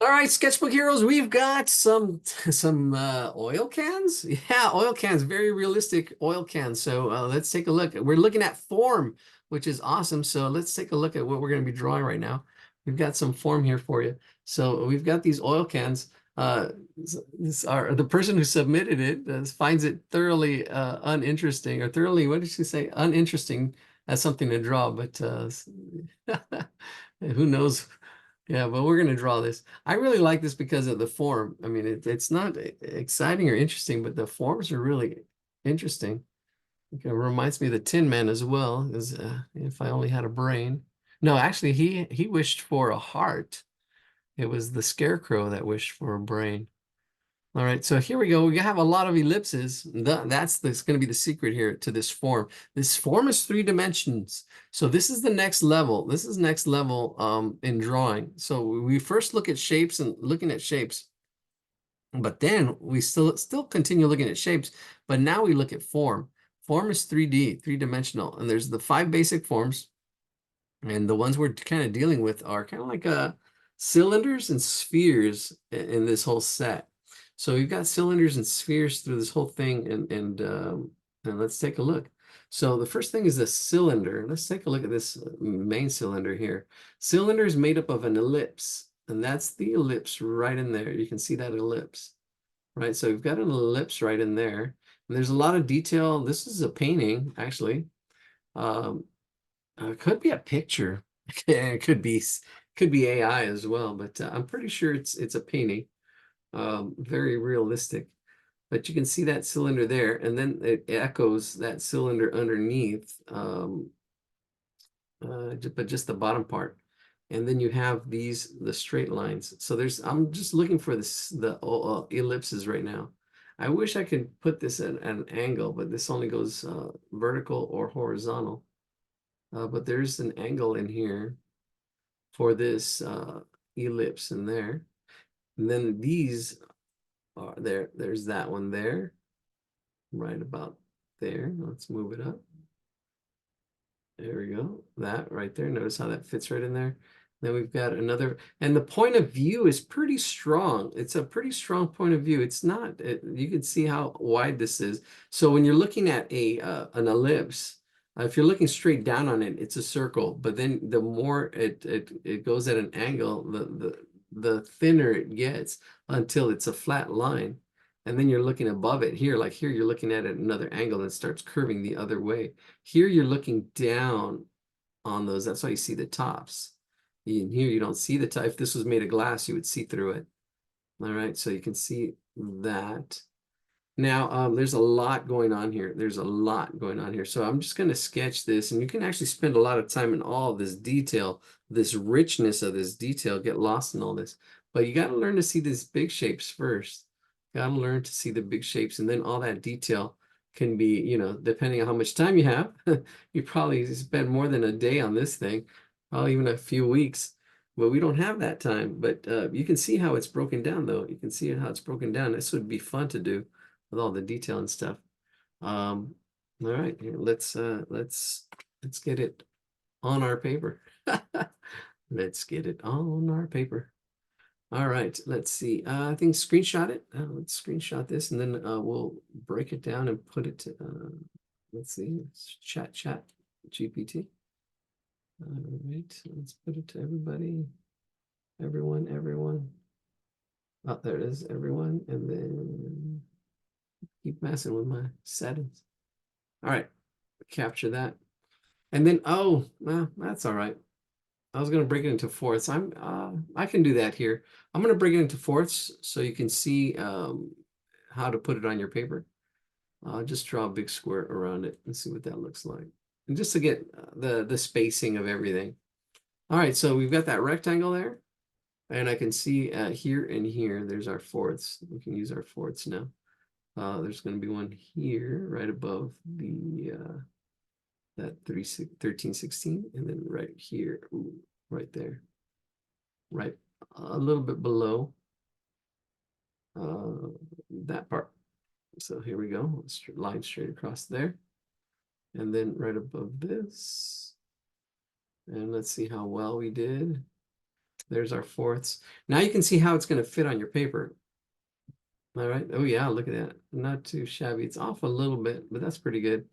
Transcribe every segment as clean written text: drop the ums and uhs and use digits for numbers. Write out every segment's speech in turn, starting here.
All right, sketchbook heroes, we've got some oil cans. Yeah, oil cans, very realistic oil cans. So let's take a look. We're looking at form, which is awesome. So let's take a look at what we're going to be drawing right now. We've got some form here for you. So we've got these oil cans. The person who submitted it finds it thoroughly uninteresting, or thoroughly, what did she say? Uninteresting as something to draw, but who knows? Yeah, but we're going to draw this. I really like this because of the form. I mean, it's not exciting or interesting, but the forms are really interesting. It reminds me of the Tin Man as well, as if I only had a brain. No, actually, he wished for a heart. It was the Scarecrow that wished for a brain. All right, so here we go. We have a lot of ellipses. That's going to be the secret here to this form. This form is 3 dimensions. So this is the next level. This is next level in drawing. So we first look at shapes and looking at shapes, but then we still continue looking at shapes, but now we look at form. Form is 3D, 3-dimensional, and there's the 5 basic forms, and the ones we're kind of dealing with are kind of like cylinders and spheres in this whole set. So we've got cylinders and spheres through this whole thing, and let's take a look. So the first thing is the cylinder. Let's take a look at this main cylinder here. Cylinder is made up of an ellipse, and that's the ellipse right in there. You can see that ellipse, right? So we've got an ellipse right in there, and there's a lot of detail. This is a painting, actually. Um, it could be a picture. It could be AI as well, but I'm pretty sure it's a painting. Very realistic. But you can see that cylinder there, and then it echoes that cylinder underneath, but just the bottom part. And then you have the straight lines. So I'm just looking for the ellipses right now. I wish I could put this at an angle, but this only goes vertical or horizontal. But there's an angle in here for this ellipse in there. And then these are there. There's that one there, right about there. Let's move it up. There we go. That right there. Notice how that fits right in there. Then we've got another, and the point of view is pretty strong. It's a pretty strong point of view. It's not, you can see how wide this is. So when you're looking at an ellipse, if you're looking straight down on it, it's a circle. But then the more it goes at an angle, the thinner it gets until it's a flat line. And then you're looking above it here, like here, you're looking at it at another angle and it starts curving the other way. Here, you're looking down on those. That's why you see the tops. In here, you don't see the top. If this was made of glass, you would see through it. All right, so you can see that. Now, there's a lot going on here. There's a lot going on here. So I'm just going to sketch this, and you can actually spend a lot of time in all of this detail, this richness of this detail, get lost in all this. But you got to learn to see these big shapes first. Got to learn to see the big shapes, and then all that detail can be, depending on how much time you have, you probably spend more than a day on this thing, probably even a few weeks. Well, we don't have that time, but you can see how it's broken down, though. You can see how it's broken down. This would be fun to do with all the detail and stuff. All right, here, let's get it on our paper. Let's get it on our paper. All right, let's see. I think screenshot it. Let's screenshot this, and then we'll break it down and put it to, let's see, chat GPT. All right, let's put it to everybody. Everyone. Oh, there it is, everyone. And then keep messing with my settings. All right, capture that. And then, oh, well, that's all right. I was going to break it into fourths. I can do that here. I'm going to break it into fourths so you can see how to put it on your paper. I'll just draw a big square around it and see what that looks like. And just to get the spacing of everything. All right, so we've got that rectangle there. And I can see here and here, there's our fourths. We can use our fourths now. There's going to be one here right above the that 13, 16, and then right here, ooh, right there, right a little bit below that part. So here we go, line straight across there, and then right above this. And let's see how well we did. There's our fourths. Now you can see how it's going to fit on your paper. All right. Oh yeah, look at that. Not too shabby. It's off a little bit, but that's pretty good.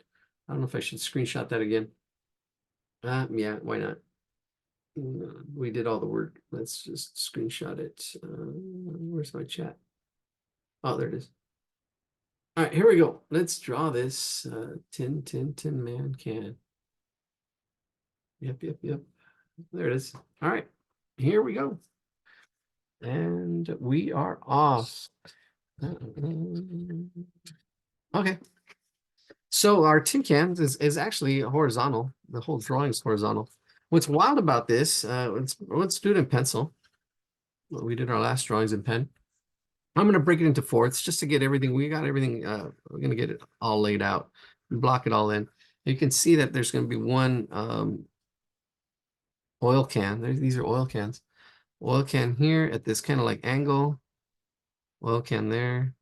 I don't know if I should screenshot that again. Yeah, why not? We did all the work. Let's just screenshot it. Where's my chat? Oh, there it is. All right, here we go. Let's draw this tin man can. Yep. There it is. All right, here we go. And we are off. Okay. So our tin cans is actually horizontal. The whole drawing is horizontal. What's wild about this, let's do it in pencil. We did our last drawings in pen. I'm going to break it into fourths just to get everything. We got everything. We're going to get it all laid out, block it all in. You can see that there's going to be one oil can. These are oil cans. Oil can here at this kind of like angle. Oil can there.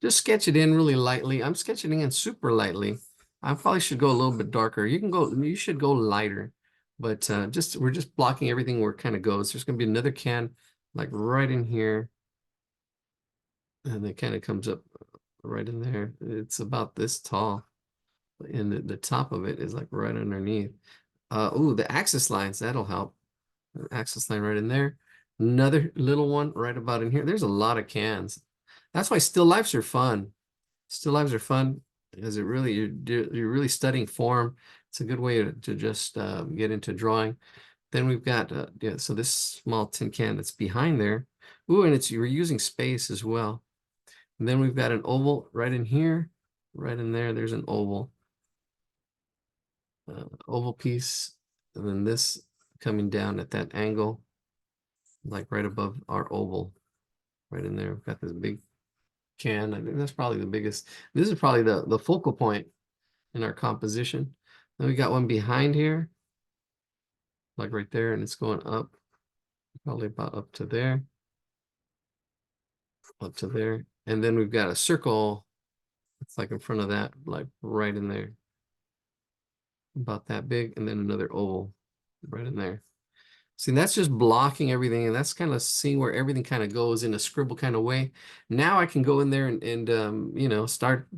Just sketch it in really lightly. I'm sketching it in super lightly. I probably should go a little bit darker. You should go lighter, but we're just blocking everything where it kind of goes. There's going to be another can like right in here. And it kind of comes up right in there. It's about this tall. And the top of it is like right underneath. Oh, the axis lines, that'll help. The axis line right in there. Another little one right about in here. There's a lot of cans. That's why still lifes are fun. Still lives are fun because you're really studying form. It's a good way to just get into drawing. Then we've got yeah, so this small tin can that's behind there. Ooh, and you're using space as well. And then we've got an oval right in here, right in there. There's an oval, oval piece, and then this coming down at that angle, like right above our oval, right in there. We've got this big can. I think that's probably the biggest. This is probably the focal point in our composition. Then we got one behind here, like right there, and it's going up, probably about up to there, up to there. And then we've got a circle. It's like in front of that, like right in there, about that big, and then another oval right in there. See, that's just blocking everything, and that's kind of seeing where everything kind of goes in a scribble kind of way. Now I can go in there and you know, start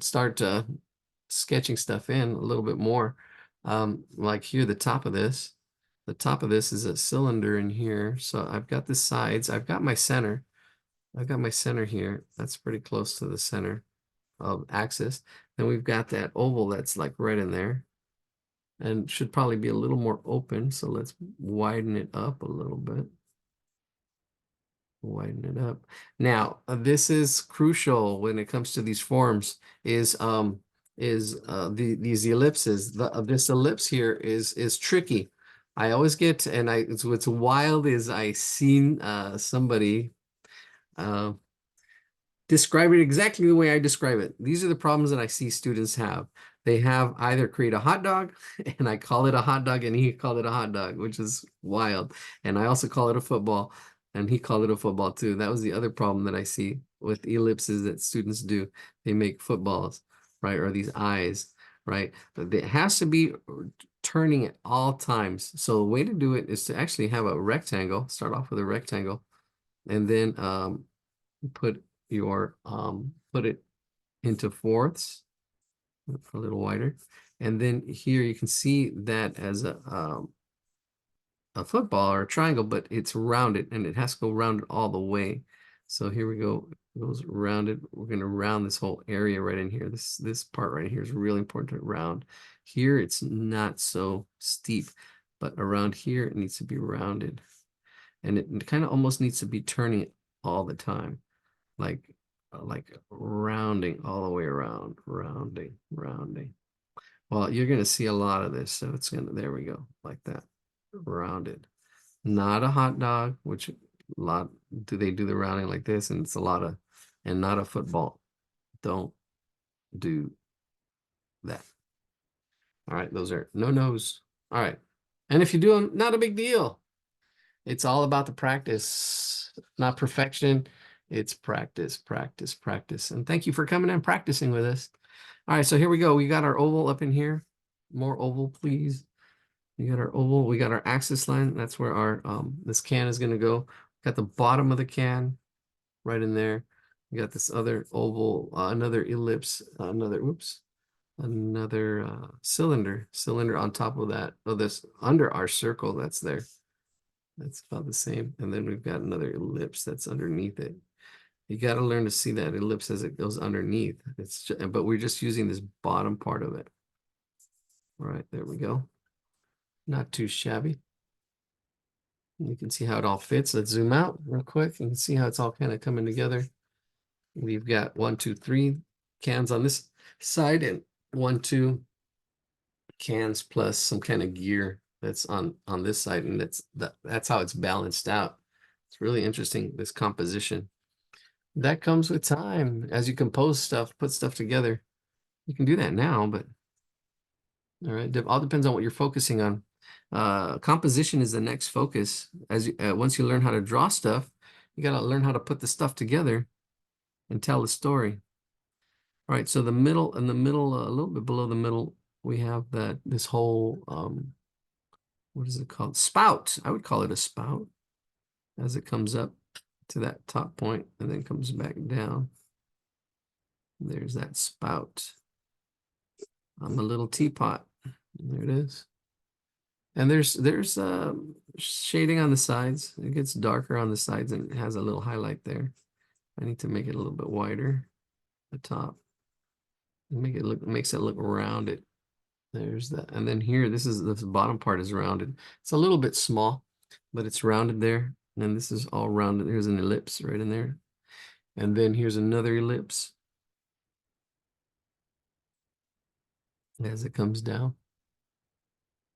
sketching stuff in a little bit more. Like here, the top of this is a cylinder in here. So I've got the sides, I've got my center. I've got my center here. That's pretty close to the center of axis. Then we've got that oval that's like right in there and should probably be a little more open. So let's widen it up a little bit. Widen it up. Now, this is crucial when it comes to these forms is these ellipses. This ellipse here is tricky. I always get, and what's wild is I seen somebody describe it exactly the way I describe it. These are the problems that I see students have. They have either create a hot dog, and I call it a hot dog, and he called it a hot dog, which is wild. And I also call it a football, and he called it a football too. That was the other problem that I see with ellipses that students do. They make footballs, right? Or these eyes, right? But it has to be turning at all times. So the way to do it is to actually have a rectangle, start off with a rectangle, and then put it into fourths a little wider, and then here you can see that as a football or a triangle, but it's rounded and it has to go rounded all the way. So here we go, it goes rounded. We're going to round this whole area right in here. This part right here is really important to round. Here it's not so steep, but around here it needs to be rounded, and it kind of almost needs to be turning all the time, like rounding all the way around, rounding. Well, you're going to see a lot of this, so it's going to, there we go, like that, rounded. Not a hot dog, which a lot do they do the rounding like this, and it's a lot of, and not a football. Don't do that. All right, those are no-nos. All right, and if you do them, not a big deal. It's all about the practice, not perfection. It's practice, practice, practice. And thank you for coming and practicing with us. All right, so here we go. We got our oval up in here. More oval, please. You got our oval, we got our axis line. That's where our this can is going to go. Got the bottom of the can right in there. We got this other oval, another ellipse, another cylinder on top of that. Oh, this under our circle that's there. That's about the same. And then we've got another ellipse that's underneath it. You got to learn to see that ellipse as it goes underneath. It's just, but we're just using this bottom part of it. All right, there we go. Not too shabby. You can see how it all fits. Let's zoom out real quick. You can see how it's all kind of coming together. We've got 1, 2, 3 cans on this side and 1, 2 cans plus some kind of gear that's on this side, and that's how it's balanced out. It's really interesting, this composition. That comes with time. As you compose stuff, put stuff together. You can do that now, but all right, it all depends on what you're focusing on. Composition is the next focus. As you, once you learn how to draw stuff, you got to learn how to put the stuff together and tell the story. All right, so the middle, in the middle, a little bit below the middle, we have this whole what is it called? Spout. I would call it a spout as it comes up to that top point and then comes back down. There's that spout on the little teapot. There it is. And there's shading on the sides. It gets darker on the sides and it has a little highlight there. I need to make it a little bit wider, the top. Makes it look rounded. There's that. And then here, this bottom part is rounded. It's a little bit small, but it's rounded there. And then this is all rounded. There's an ellipse right in there. And then here's another ellipse as it comes down.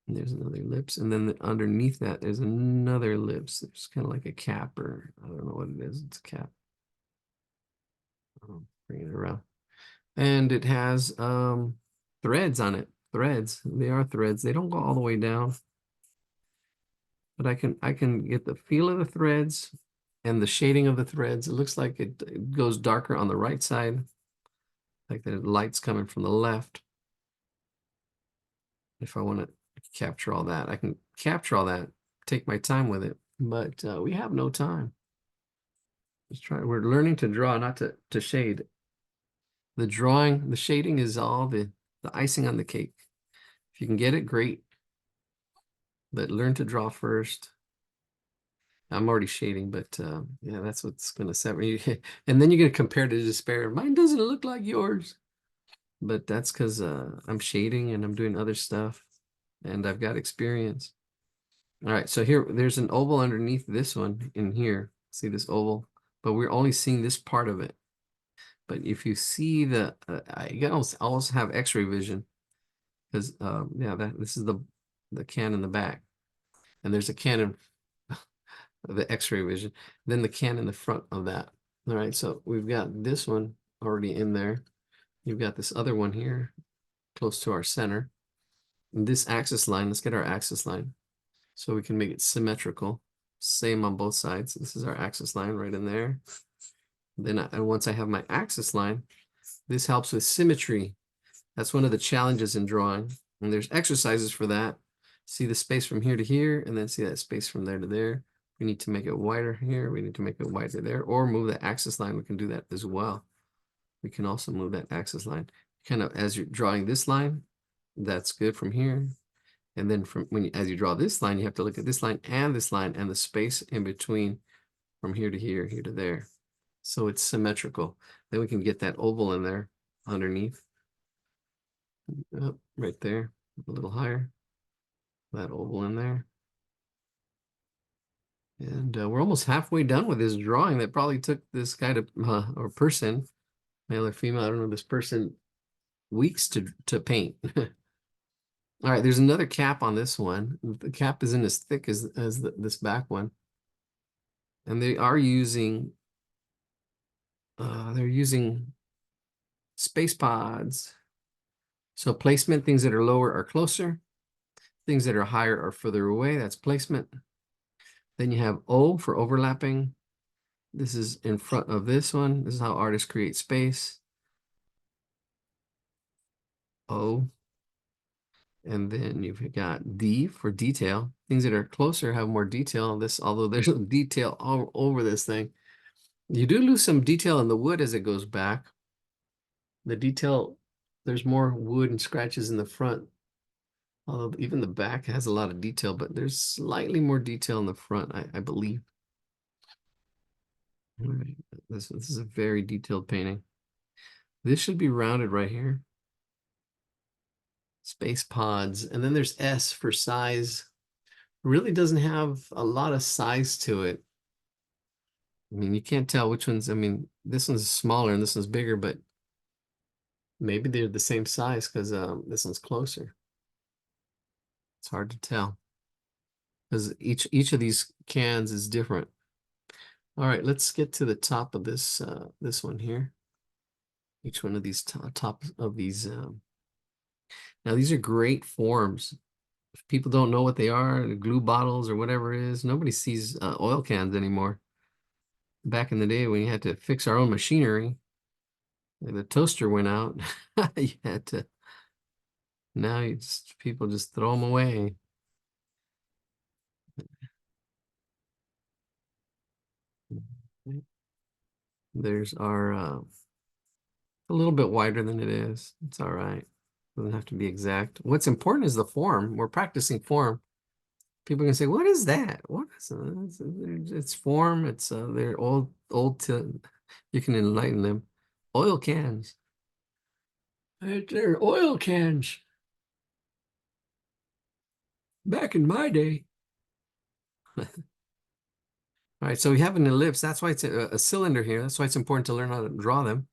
And there's another ellipse. And then underneath that, there's another ellipse. It's kind of like a cap, or I don't know what it is. It's a cap. I'll bring it around. And it has threads on it. Threads. They are threads. They don't go all the way down. But I can get the feel of the threads and the shading of the threads. It looks like it goes darker on the right side, like the light's coming from the left. If I want to capture all that, I can capture all that, take my time with it, but we have no time. Let's try. We're learning to draw, not to shade. The drawing, the shading is all the icing on the cake. If you can get it, great. But learn to draw first. I'm already shading, but yeah, that's what's going to set me. And then you're going to compare to despair. Mine doesn't look like yours. But that's because I'm shading and I'm doing other stuff. And I've got experience. All right, so here, there's an oval underneath this one in here. See this oval? But we're only seeing this part of it. But if you see the, you can also have X-ray vision. Because, yeah, this is the can in the back. And there's a can in the X-ray vision. Then the can in the front of that. All right, so we've got this one already in there. You've got this other one here, close to our center. And this axis line, let's get our axis line. So we can make it symmetrical. Same on both sides. This is our axis line right in there. Then and once I have my axis line, this helps with symmetry. That's one of the challenges in drawing. And there's exercises for that. See the space from here to here, and then see that space from there to there. We need to make it wider here. We need to make it wider there, or move the axis line. We can do that as well. We can also move that axis line. Kind of as you're drawing this line, that's good from here. And then as you draw this line, you have to look at this line and the space in between from here to here, here to there. So it's symmetrical. Then we can get that oval in there underneath. Right there, a little higher. That oval in there. And we're almost halfway done with this drawing that probably took this guy to, or person, male or female, I don't know, this person, weeks to paint. All right, there's another cap on this one. The cap isn't as thick as this back one. And they are using, they're using space pods. So placement, things that are lower are closer. Things that are higher are further away. That's placement. Then you have O for overlapping. This is in front of this one. This is how artists create space. O. And then you've got D for detail. Things that are closer have more detail. This, although there's detail all over this thing, you do lose some detail in the wood as it goes back. The detail, there's more wood and scratches in the front. Although even the back has a lot of detail, but there's slightly more detail in the front, I believe. All right. This is a very detailed painting. This should be rounded right here. Space pods. And then there's S for size. Really doesn't have a lot of size to it. I mean, you can't tell which one's, I mean, this one's smaller and this one's bigger, but maybe they're the same size because this one's closer. It's hard to tell because each of these cans is different. All right, let's get to the top of this this one here. Each one of these top of these. Now these are great forms. If people don't know what they are, the glue bottles or whatever it is, nobody sees oil cans anymore. Back in the day when you had to fix our own machinery, the toaster went out. You had to. Now people just throw them away. There's our a little bit wider than it is. It's all right. Doesn't have to be exact. What's important is the form. We're practicing form. People can say, "What is that? What is it?" It's form. It's they're old to. You can enlighten them. Oil cans. They're oil cans. Back in my day. All right, so we have an ellipse. That's why it's a cylinder here. That's why it's important to learn how to draw them.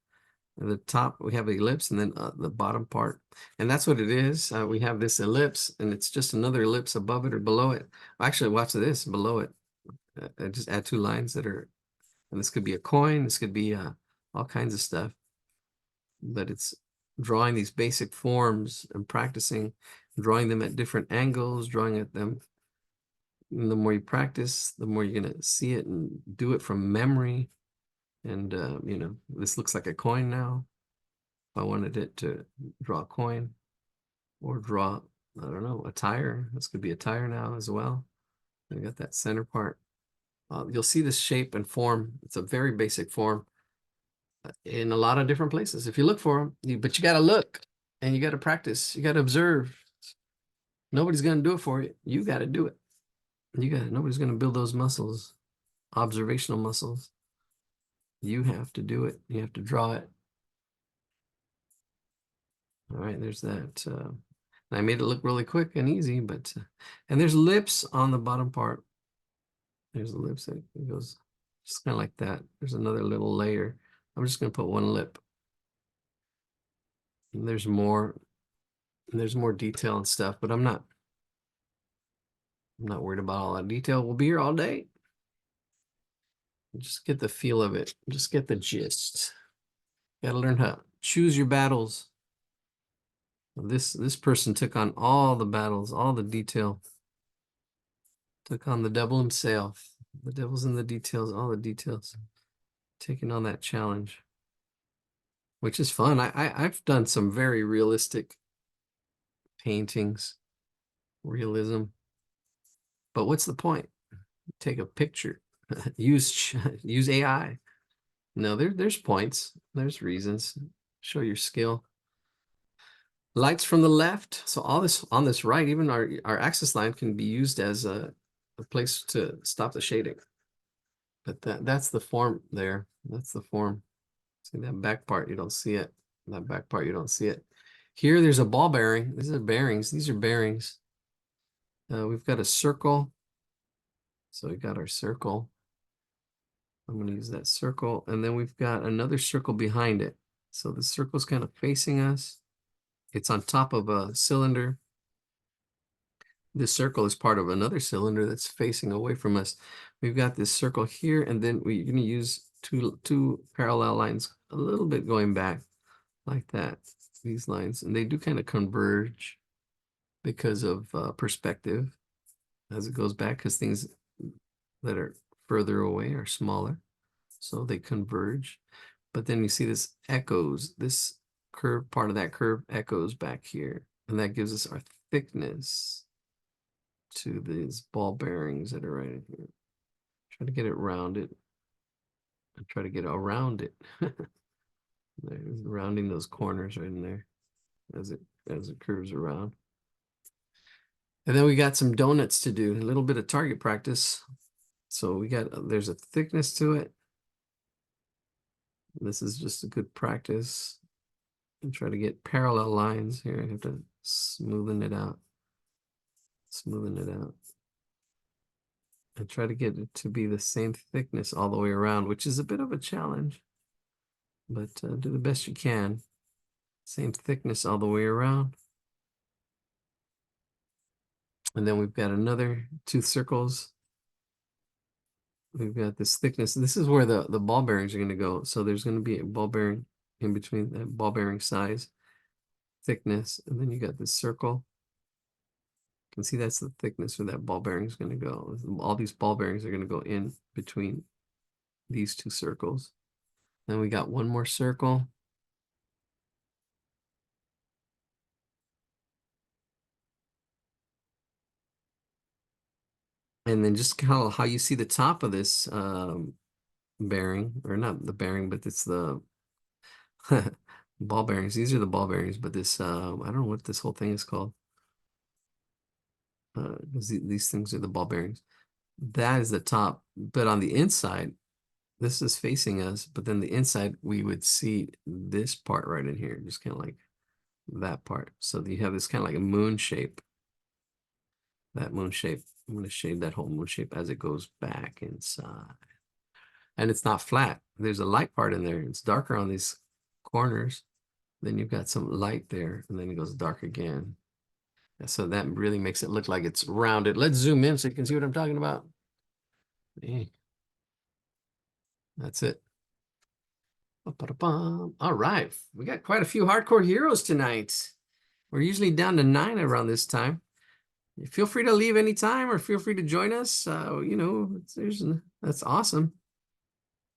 At the top, we have an ellipse, and then the bottom part. And that's what it is. We have this ellipse, and it's just another ellipse above it or below it. Actually, watch this, below it. Just add two lines that are, and this could be a coin. This could be all kinds of stuff. But it's drawing these basic forms and practicing, drawing them at different angles, drawing at them. And the more you practice, the more you're going to see it and do it from memory. And, you know, this looks like a coin now. If I wanted it to draw a coin or draw, I don't know, a tire. This could be a tire now as well. I got that center part. You'll see this shape and form. It's a very basic form in a lot of different places. If you look for them, but you got to look and you got to practice. You got to observe. Nobody's going to do it for you. You got to do it. Nobody's going to build those muscles, observational muscles. You have to do it. You have to draw it. All right, there's that. I made it look really quick and easy, but, and there's lips on the bottom part. There's the lips that it goes just kind of like that. There's another little layer. I'm just going to put one lip. And there's more detail and stuff, but I'm not worried about all that detail. We'll be here all day. Just get the feel of it. Just get the gist. Got to learn how to choose your battles. This person took on all the battles, all the detail. Took on the devil himself. The devil's in the details, all the details. Taking on that challenge, which is fun. I've done some very realistic paintings, realism. But what's the point? Take a picture, use AI. No, there's points, there's reasons. Show your skill. Lights from the left. So all this on this right, even our axis line can be used as a place to stop the shading. But that's the form there. That's the form. See that back part, you don't see it. That back part, you don't see it. Here, there's a ball bearing. These are bearings. These are bearings. We've got a circle. So we got our circle. I'm going to use that circle. And then we've got another circle behind it. So the circle's kind of facing us. It's on top of a cylinder. This circle is part of another cylinder that's facing away from us. We've got this circle here, and then we're going to use two parallel lines a little bit going back like that, these lines. And they do kind of converge because of perspective as it goes back, because things that are further away are smaller. So they converge. But then you see this echoes, this curve, part of that curve echoes back here. And that gives us our thickness to these ball bearings that are right in here. Try to get it rounded. And try to get around it. There's rounding those corners right in there as it curves around. And then we got some donuts to do, a little bit of target practice. So we got, there's a thickness to it. This is just a good practice. And try to get parallel lines here. I have to smoothen it out. Smoothen it out. And try to get it to be the same thickness all the way around, which is a bit of a challenge. But do the best you can. Same thickness all the way around. And then we've got another 2 circles. We've got this thickness. This is where the ball bearings are going to go. So there's going to be a ball bearing in between, that ball bearing size, thickness, and then you got this circle. You can see that's the thickness where that ball bearing is going to go. All these ball bearings are going to go in between these 2 circles. Then we got one more circle. And then just kind of how you see the top of this bearing, or not the bearing, but it's the ball bearings. These are the ball bearings, but this, I don't know what this whole thing is called. These things are the ball bearings. That is the top, but on the inside, this is facing us, but then the inside, we would see this part right in here, just kind of like that part. So you have this kind of like a moon shape. That moon shape. I'm going to shade that whole moon shape as it goes back inside. And it's not flat. There's a light part in there. It's darker on these corners. Then you've got some light there, and then it goes dark again. And so that really makes it look like it's rounded. Let's zoom in so you can see what I'm talking about. Hey, that's it. All right, we got quite a few hardcore heroes tonight. We're usually down to 9 around this time. Feel free to leave anytime or feel free to join us. You know, that's awesome.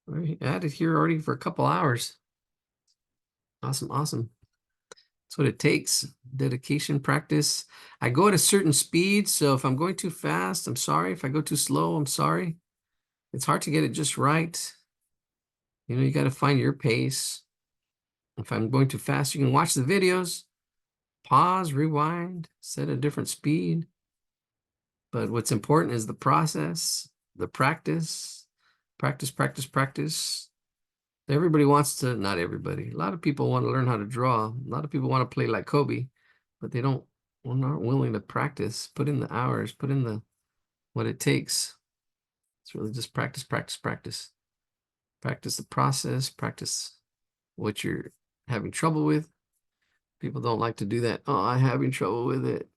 We had it here already for a couple hours. Awesome, awesome. That's what it takes. Dedication, practice. I go at a certain speed, so if I'm going too fast, I'm sorry. If I go too slow, I'm sorry. It's hard to get it just right. You know, you got to find your pace. If I'm going too fast, you can watch the videos, pause, rewind, set a different speed. But what's important is the process, the practice, practice, practice, practice. Everybody wants to, not everybody, a lot of people want to learn how to draw. A lot of people want to play like Kobe, but they don't, well, not willing to practice, put in the hours, put in the, what it takes. It's really just practice, practice, practice. Practice the process, practice what you're having trouble with. People don't like to do that. Oh, I'm having trouble with it.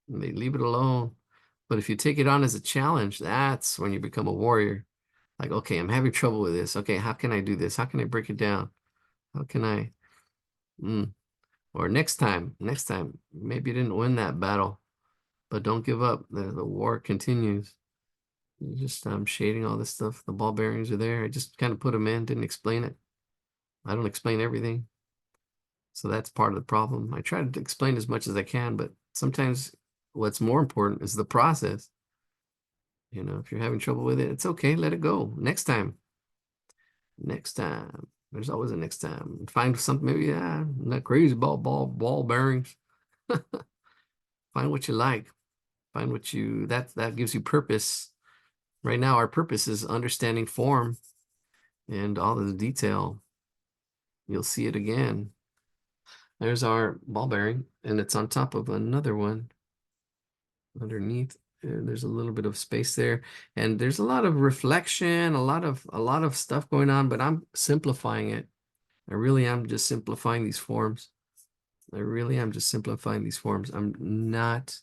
And they leave it alone. But if you take it on as a challenge, that's when you become a warrior. Like, okay, I'm having trouble with this. Okay, how can I do this? How can I break it down? How can I, or next time, maybe you didn't win that battle, but don't give up. The war continues. You just, I'm shading all this stuff. The ball bearings are there. I just kind of put them in, didn't explain it. I don't explain everything. So that's part of the problem. I try to explain as much as I can, but sometimes what's more important is the process. You know, if you're having trouble with it, it's okay. Let it go. Next time. Next time. There's always a next time. Find something, maybe, yeah, not crazy ball bearings. Find what you like. Find what you, that gives you purpose. Right now, our purpose is understanding form and all of the detail. You'll see it again. There's our ball bearing, and it's on top of another one underneath. There's a little bit of space there, and there's a lot of reflection, a lot of stuff going on, but I'm simplifying it. I really am just simplifying these forms. I really am just simplifying these forms. I'm not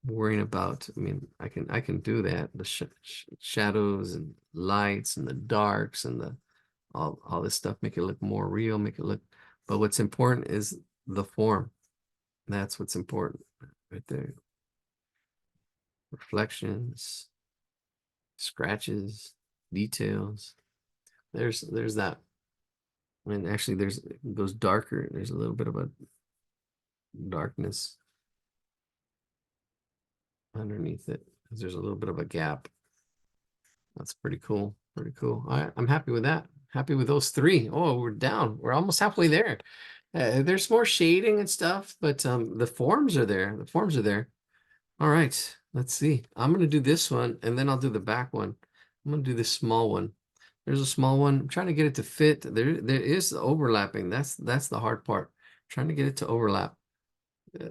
worrying about, I mean, I can do that, the shadows and lights and the darks and the all this stuff, make it look more real, make it look, but what's important is the form. That's what's important right there. Reflections, scratches, details. There's that. And actually it goes darker. There's a little bit of a darkness underneath it, because there's a little bit of a gap. That's pretty cool. Pretty cool. I'm happy with that. Happy with those three. Oh, we're down. We're almost halfway there. There's more shading and stuff, but the forms are there. The forms are there. All right, let's see. I'm gonna do this one, and then I'll do the back one. I'm gonna do this small one. There's a small one. I'm trying to get it to fit. There is overlapping. That's the hard part. Trying to get it to overlap,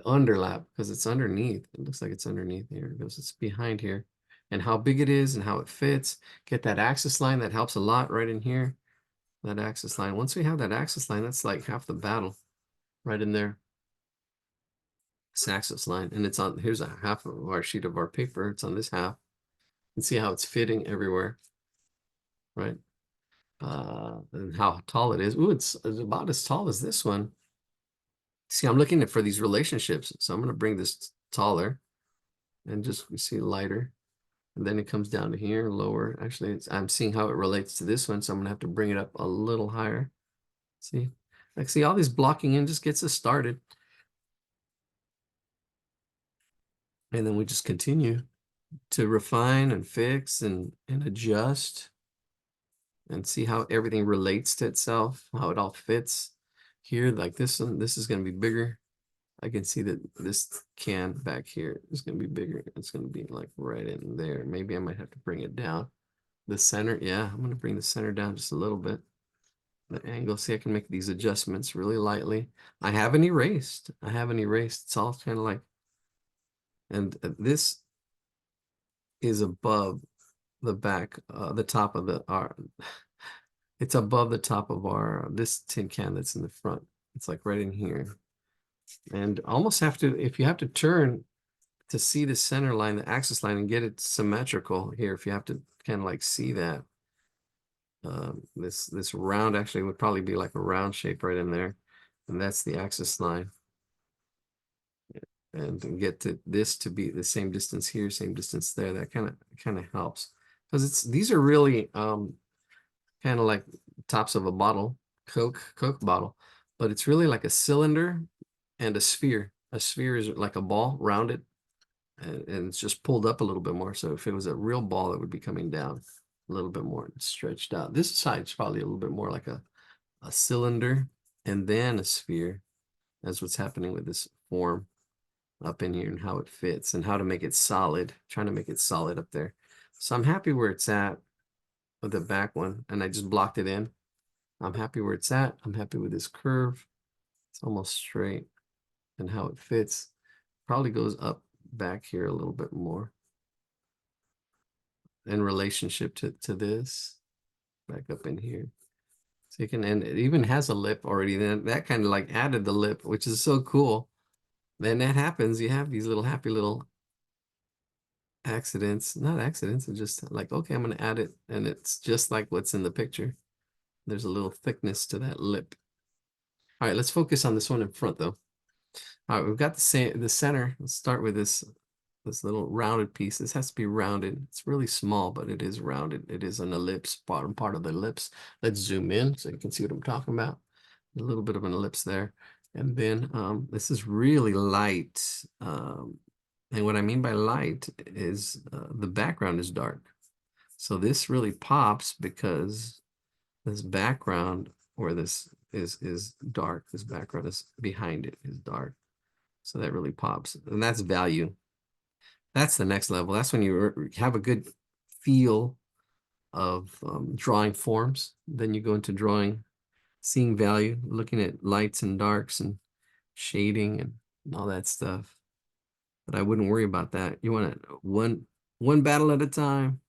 underlap, because it's underneath. It looks like it's underneath. Here it goes. It's behind here. And how big it is and how it fits. Get that axis line. That helps a lot right in here. That axis line. Once we have that axis line, that's like half the battle right in there. This axis line. And it's on, here's a half of our sheet of our paper. It's on this half. And see how it's fitting everywhere, right? And how tall it is. Ooh, it's about as tall as this one. See, I'm looking for these relationships. So I'm going to bring this taller and just see lighter. And then it comes down to here, lower. Actually, I'm seeing how it relates to this one. So I'm going to have to bring it up a little higher. See, like, see, all this blocking in just gets us started. And then we just continue to refine and fix and adjust and see how everything relates to itself, how it all fits here. Like this one, this is going to be bigger. I can see that this can back here is going to be bigger. It's going to be like right in there. Maybe I might have to bring it down. The center, yeah, I'm going to bring the center down just a little bit. The angle, see, I can make these adjustments really lightly. I haven't erased. I haven't erased. It's all kind of like, and this is above the back, the top of our, it's above the top of our, this tin can that's in the front. It's like right in here. And almost have to, if you have to turn to see the center line, the axis line, and get it symmetrical here, if you have to kind of like see that, this round actually would probably be like a round shape right in there. And that's the axis line. And to get to this to be the same distance here, same distance there, that kind of helps. Because these are really kind of like tops of a bottle, Coke bottle, but it's really like a cylinder and a sphere. A sphere is like a ball, rounded, and it's just pulled up a little bit more. So if it was a real ball, it would be coming down a little bit more stretched out. This side's probably a little bit more like a cylinder and then a sphere. That's what's happening with this form up in here and how it fits and how to make it solid, trying to make it solid up there. So I'm happy where it's at with the back one, and I just blocked it in. I'm happy where it's at. I'm happy with this curve. It's almost straight and how it fits. Probably goes up back here a little bit more in relationship to this, back up in here. So you can, and it even has a lip already. Then that kind of like added the lip, which is so cool. Then that happens. You have these little happy little accidents, not accidents. It's just like, okay, I'm going to add it. And it's just like what's in the picture. There's a little thickness to that lip. All right, let's focus on this one in front though. All right, we've got the center. Let's start with this little rounded piece. This has to be rounded. It's really small, but it is rounded. It is an ellipse, bottom part of the ellipse. Let's zoom in so you can see what I'm talking about. A little bit of an ellipse there. And then this is really light. And what I mean by light is the background is dark. So this really pops because this background, or this is dark. This background is behind it is dark. So that really pops. And that's value. That's the next level. That's when you have a good feel of drawing forms. Then you go into drawing, seeing value, looking at lights and darks and shading and all that stuff. But I wouldn't worry about that. You want to one battle at a time.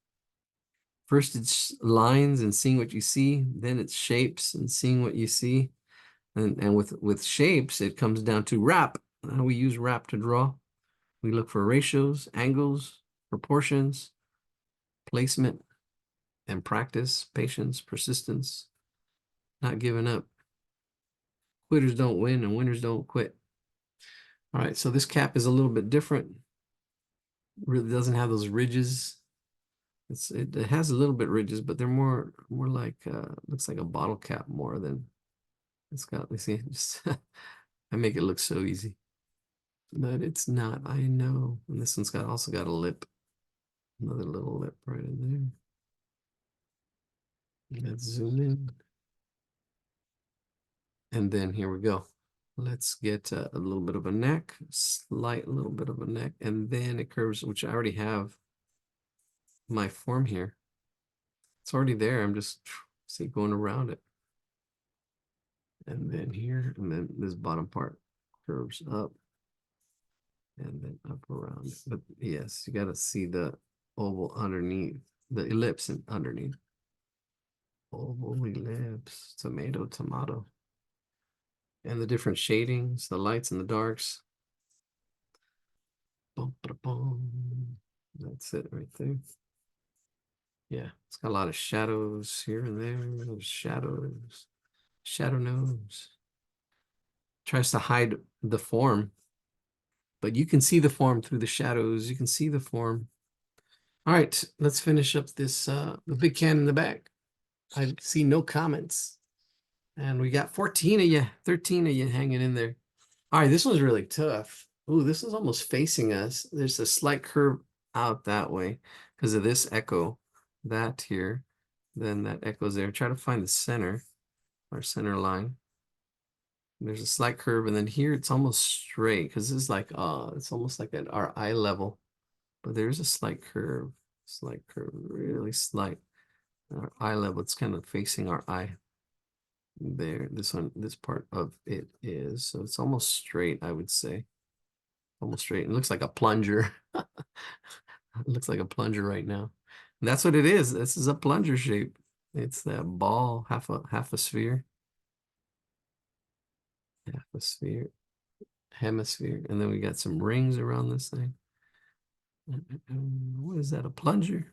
First it's lines and seeing what you see, then it's shapes and seeing what you see. And with shapes, it comes down to wrap. How we use wrap to draw. We look for ratios, angles, proportions, placement, and practice, patience, persistence, not giving up. Quitters don't win and winners don't quit. All right, so this cap is a little bit different. Really doesn't have those ridges. It has a little bit ridges, but they're more like looks like a bottle cap more than it's got. You see, just I make it look so easy. but it's not, I know. And this one's also got a lip, another little lip right in there. Let's zoom in. And then here we go. Let's get a little bit of a neck, slight little bit of a neck, and then it curves, which I already have my form here. It's already there. I'm just see going around it. And then here, and then this bottom part curves up and then up around it. But yes, you got to see the oval underneath, the ellipse underneath. Oval ellipse, tomato, tomato. And the different shadings, the lights and the darks. Boom, boom. That's it right there. Yeah, it's got a lot of shadows here and there. There's shadows, shadow nose. Tries to hide the form, but you can see the form through the shadows. You can see the form. All right, let's finish up this the big can in the back. I see no comments. And we got 14 of you, 13 of you hanging in there. All right, this one's really tough. Ooh, this is almost facing us. There's a slight curve out that way because of this echo. That here, then that echoes there. Try to find the center, our center line. There's a slight curve, and then here it's almost straight because it's like it's almost like at our eye level. But there's a slight curve, really slight. At our eye level, it's kind of facing our eye. There, this part of it is. So it's almost straight, I would say. Almost straight. It looks like a plunger. It looks like a plunger right now. And that's what it is. This is a plunger shape. It's that ball, half a sphere. Half a sphere, hemisphere. And then we got some rings around this thing. What is that? A plunger?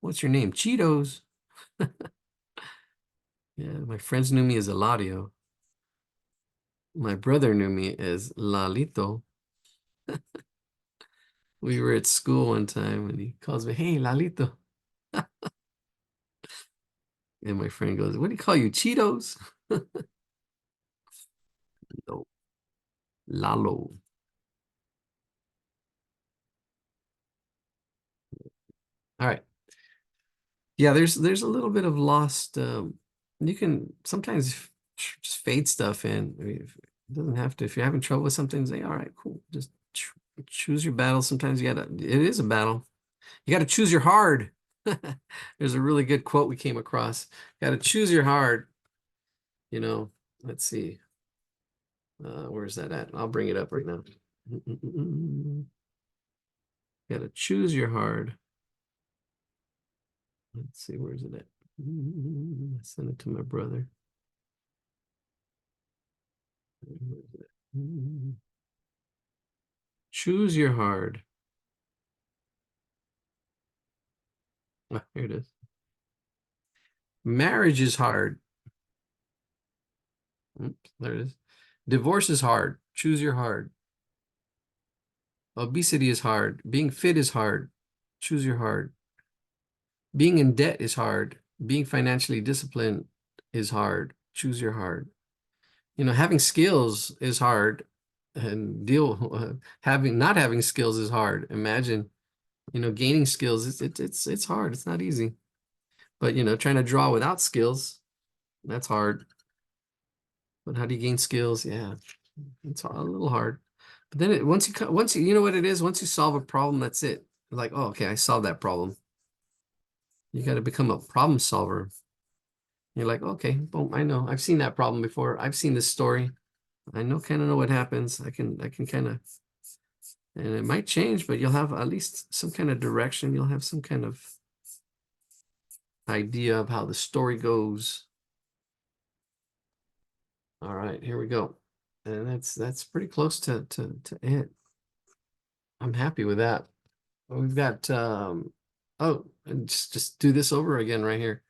What's your name? Cheetos. Yeah, my friends knew me as Eladio. My brother knew me as Lalito. We were at school one time and he calls me, hey, Lalito. And my friend goes, what do you call you, Cheetos? No, Lalo. All right. Yeah, there's a little bit of lost. You can sometimes just fade stuff in. I mean, it doesn't have to. If you're having trouble with something, say, all right, cool. Just choose your battle. Sometimes you gotta. It is a battle. You got to choose your hard. There's a really good quote we came across. Got to choose your hard. You know, let's see. Where's that at? I'll bring it up right now. Got to choose your hard. Let's see, where's it at? Send it to my brother. Choose your hard. Oh, here it is. Marriage is hard. Oops, there it is. Divorce is hard. Choose your hard. Obesity is hard. Being fit is hard. Choose your hard. Being in debt is hard. Being financially disciplined is hard. Choose your hard. You know, having skills is hard, and having not having skills is hard. Imagine, you know, gaining skills. It's hard. It's not easy. But you know, trying to draw without skills, that's hard. But how do you gain skills? Yeah, it's a little hard. But then once you know what it is, once you solve a problem, that's it. Like, oh, okay, I solved that problem. You got to become a problem solver. You're like, okay, boom, I know. I've seen that problem before. I've seen this story. I kind of know what happens. I can kind of, and it might change, but you'll have at least some kind of direction. You'll have some kind of idea of how the story goes. All right, here we go. And that's pretty close to it. I'm happy with that. We've got oh, and just do this over again right here.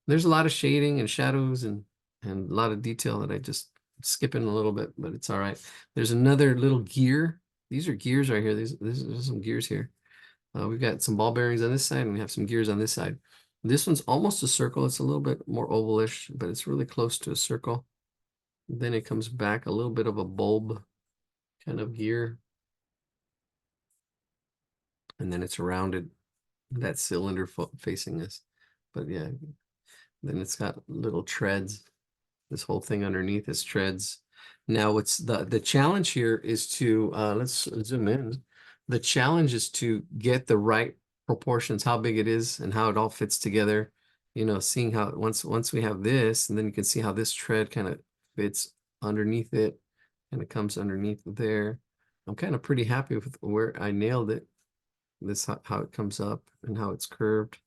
There's a lot of shading and shadows and a lot of detail that I just skipping a little bit, but it's all right. There's another little gear. These are gears right here. These are some gears here. We've got some ball bearings on this side and we have some gears on this side. This one's almost a circle. It's a little bit more ovalish, but it's really close to a circle. Then it comes back a little bit of a bulb. kind of gear. And then it's rounded, that cylinder facing us. But yeah, then it's got little treads. This whole thing underneath is treads. Now what's the challenge here is to let's zoom in. The challenge is to get the right proportions, how big it is and how it all fits together. You know, seeing how once we have this, and then you can see how this tread kind of fits underneath it, and it comes underneath there. I'm kind of pretty happy with where I nailed it. This how it comes up and how it's curved.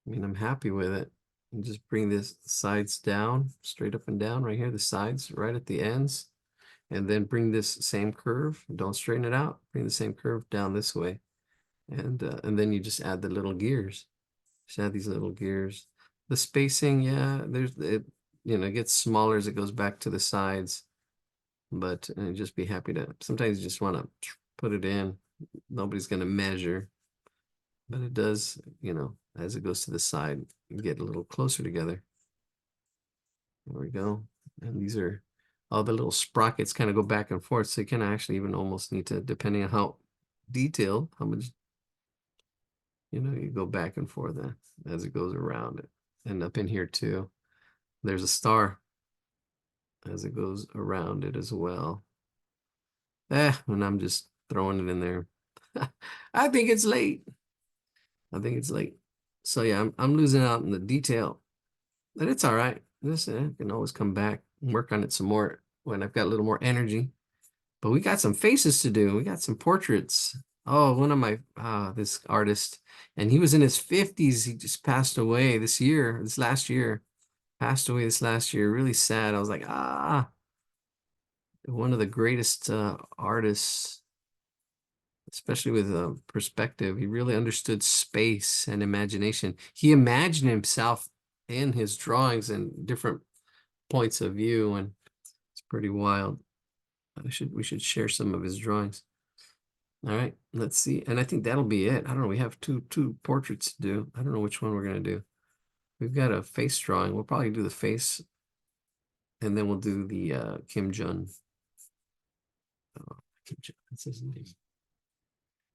I mean, I'm happy with it. And just bring this sides down, straight up and down right here, the sides right at the ends. And then bring this same curve. Don't straighten it out. Bring the same curve down this way. And then you just add the little gears. Just add these little gears. The spacing, yeah, there's it, you know, it gets smaller as it goes back to the sides. But just be happy to, sometimes you just want to put it in. Nobody's going to measure. But it does, you know, as it goes to the side, get a little closer together. There we go. And these are all the little sprockets kind of go back and forth. So you can actually even almost need to, depending on how detailed, how much, you know, you go back and forth as it goes around it. And up in here too, there's a star as it goes around it as well. And I'm just throwing it in there. I think it's late. I think it's late. So yeah, I'm losing out in the detail, but it's all right. Listen, I can always come back and work on it some more when I've got a little more energy. But we got some faces to do. We got some portraits. Oh, one of my this artist, and he was in his 50s. He just passed away this year, this last year. Passed away this last year. Really sad. I was like, one of the greatest artists, especially with perspective. He really understood space and imagination. He imagined himself in his drawings and different points of view, and it's pretty wild. We should share some of his drawings. All right, let's see. And I think that'll be it. I don't know. We have two portraits to do. I don't know which one we're gonna do. We've got a face drawing. We'll probably do the face, and then we'll do the Kim Jong. Oh, Kim Jong. That's his name.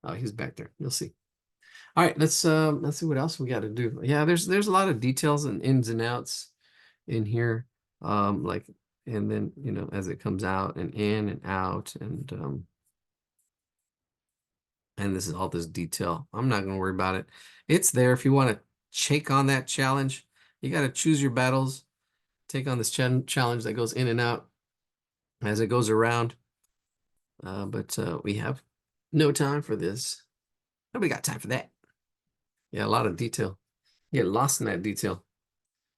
Oh, he's back there. You'll see. All right, let's see what else we got to do. Yeah, there's a lot of details and ins and outs in here. Like, and then, you know, as it comes out and in and out, and this is all this detail. I'm not gonna worry about it. It's there if you want to take on that challenge. You got to choose your battles, take on this challenge that goes in and out as it goes around. But we have no time for this. Nobody got time for that. Yeah, a lot of detail. You get lost in that detail.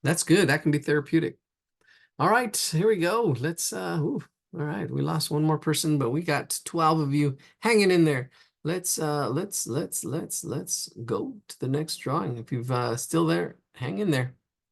That's good. That can be therapeutic. All right, here we go. Let's all right, we lost one more person, but we got 12 of you hanging in there. Let's go to the next drawing. If you've still there, hang in there.